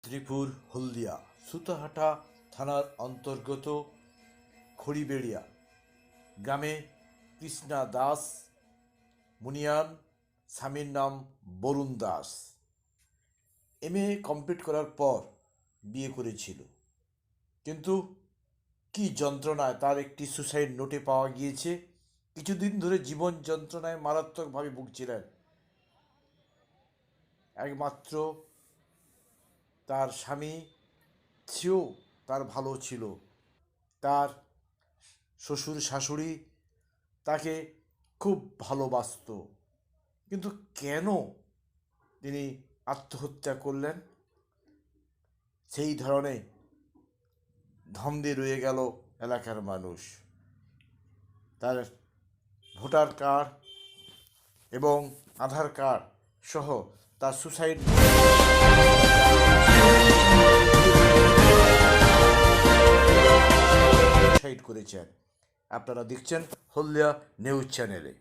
ত্রিপুর হলদিয়া সুতাহাটা থানার অন্তর্গত খড়িবেড়িয়া গ্রামে কৃষ্ণা দাস মুনিয়ান, স্বামীর নাম বরুণ দাস। এমএ কমপ্লিট করার পর বিয়ে করেছিল, কিন্তু কি যন্ত্রণায় তার একটি সুসাইড নোটে পাওয়া গিয়েছে। কিছুদিন ধরে জীবন যন্ত্রণায় মারাত্মকভাবে ভুগছিলেন। একমাত্র তার স্বামী সেও তার ভালো ছিল, তার শ্বশুর শাশুড়ি তাকে খুব ভালোবাসত, কিন্তু কেন তিনি আত্মহত্যা করলেন সেই ধরনের ধন্দে রয়ে গেল এলাকার মানুষ। তার ভোটার কার্ড এবং আধার কার্ড সহ তার সুসাইড করেছেন। আপনারা দেখছেন হলদিয়া নিউজ চ্যানেলে।